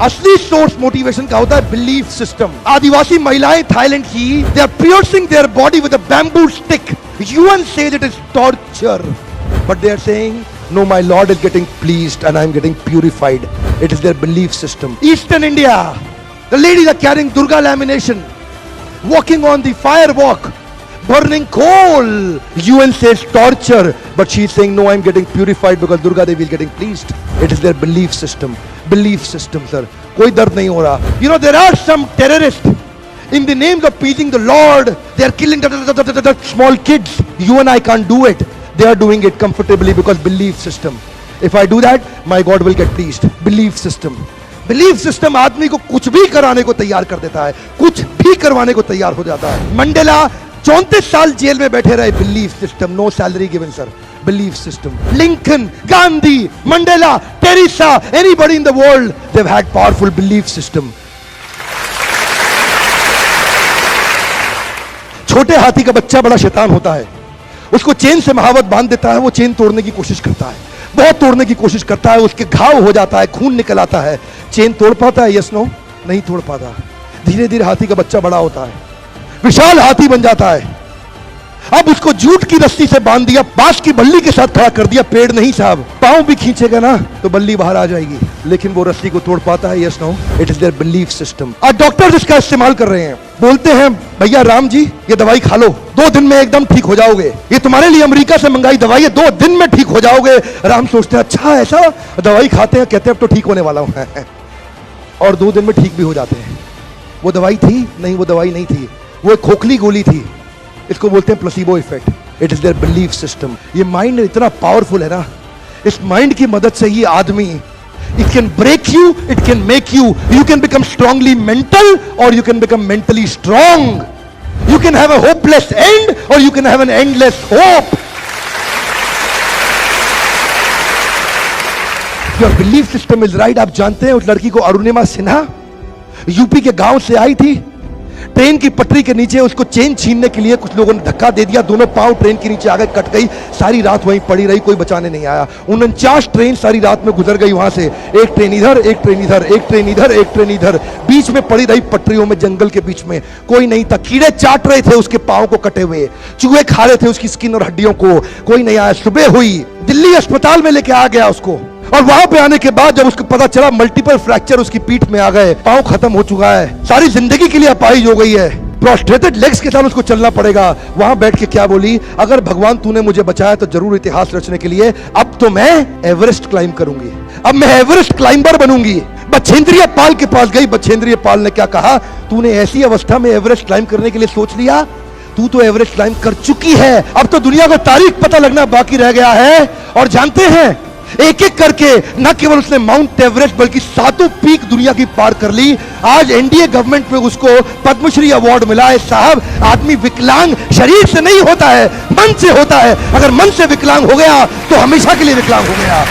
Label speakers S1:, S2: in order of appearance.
S1: असली source motivation का होता है बिलीफ सिस्टम। आदिवासी महिलाएं थाईलैंड की, they are piercing their body with a bamboo stick. UN says it is torture, but they are saying no, my Lord is getting pleased and I am getting purified. It is their belief system. Eastern India, the ladies are carrying Durga lamination, walking on the fire walk, burning coal. UN says torture, but she is saying no, I am getting purified because Durga Devi is getting pleased. It is their belief system. Belief system, sir. कोई दर्द नहीं हो रहा. You know, there are some terrorists in the names of pleasing the Lord. They are killing small kids. You and I can't do it. They are doing it comfortably because belief system. If I do that, my God will get pleased. Belief system. Belief system आदमी को कुछ भी कराने को तैयार कर देता है, कुछ भी करवाने को तैयार हो जाता है। मंडेला 34 साल जेल में बैठे रहे, belief system, no salary given sir, belief system. Lincoln, Gandhi, Mandela, Teresa, anybody in the world, they have had powerful belief system. छोटे हाथी का बच्चा बड़ा शैतान होता है, उसको चेन से महावत बांध देता है, वो चेन तोड़ने की कोशिश करता है, बहुत तोड़ने की कोशिश करता है, उसके घाव हो जाता है, खून निकल आता है। चेन तोड़ पाता है? यस नो, नहीं तोड़ पाता। धीरे धीरे हाथी का बच्चा बड़ा होता है, विशाल हाथी बन जाता है। अब उसको जूट की रस्सी से बांध दिया, बांस की बल्ली के साथ खड़ा कर दिया। पेड़ नहीं साहब, पांव भी खींचेगा ना तो बल्ली बाहर आ जाएगी, लेकिन वो रस्सी को तोड़ पाता है? Yes no, it is there belief system. आज डॉक्टर्स इसका इस्तेमाल कर रहे हैं, बोलते हैं भैया राम जी ये दवाई खा लो, 2 दिन में एकदम ठीक हो जाओगे, ये तुम्हारे लिए अमेरिका से मंगाई दवाई है, 2 दिन में ठीक हो जाओगे। राम सोचते हैं अच्छा ऐसा, दवाई खाते हैं, कहते हैं अब तो ठीक होने वाला हूं और 2 दिन में ठीक भी हो जाते हैं। वो दवाई थी? नहीं, वो दवाई नहीं थी, वो एक खोखली गोली थी। इसको बोलते हैं placebo effect. It is there belief system. ये माइंड इतना पावरफुल है ना, इस माइंड की मदद से ये आदमी, it can break you, it can make you, you can become strongly mental or you can become mentally strong. You can have a hopeless end or you can have an endless hope. Your belief system is right. आप जानते हैं उस लड़की को Arunima Sinha UP के गांव से आई थी, ट्रेन की पटरी के नीचे उसको चेन छीनने के लिए कुछ लोगों ने धक्का दे दिया, दोनों पांव ट्रेन के नीचे आ गए, कट गई, सारी रात वहीं पड़ी रही, कोई बचाने नहीं आया। 49 ट्रेन सारी रात में गुजर गई वहां से, एक ट्रेन इधर, एक ट्रेन इधर, एक ट्रेन इधर, एक ट्रेन इधर, बीच में पड़ी रही पटरियों में, जंगल के बीच में, कोई नहीं था। कीड़े चाट रहे थे उसके पांव को कटे हुए, चूहे खा रहे थे उसकी स्किन और हड्डियों को, कोई नहीं आया। सुबह हुई, दिल्ली अस्पताल में लेके आ गया उसको, और वहां पे आने के बाद जब उसको पता चला मल्टीपल फ्रैक्चर उसकी पीठ में आ गए, पांव खत्म हो चुका है, सारी जिंदगी के लिए अपाहिज हो गई है, प्रोस्ट्रेटेड लेग्स के साथ उसको चलना पड़ेगा। वहां बैठ के क्या बोली, अगर भगवान तूने मुझे बचाया तो जरूर इतिहास रचने के लिए, अब तो मैं एवरेस्ट क्लाइंब करूंगी, अब मैं एवरेस्ट क्लाइंबर बनूंगी। बछेंद्रिय पाल के पास गई, बछेंद्रिय पाल ने क्या कहा, तूने ऐसी अवस्था में एवरेस्ट क्लाइंब करने के लिए सोच लिया, तू तो एवरेस्ट क्लाइंब कर चुकी है, अब तो दुनिया को तारीख पता लगना बाकी रह गया है। और जानते हैं, एक एक करके न केवल उसने माउंट एवरेस्ट बल्कि 7 पीक दुनिया की पार कर ली। आज एनडीए गवर्नमेंट में उसको पद्मश्री अवार्ड मिला है। साहब, आदमी विकलांग शरीर से नहीं होता है, मन से होता है। अगर मन से विकलांग हो गया तो हमेशा के लिए विकलांग हो गया।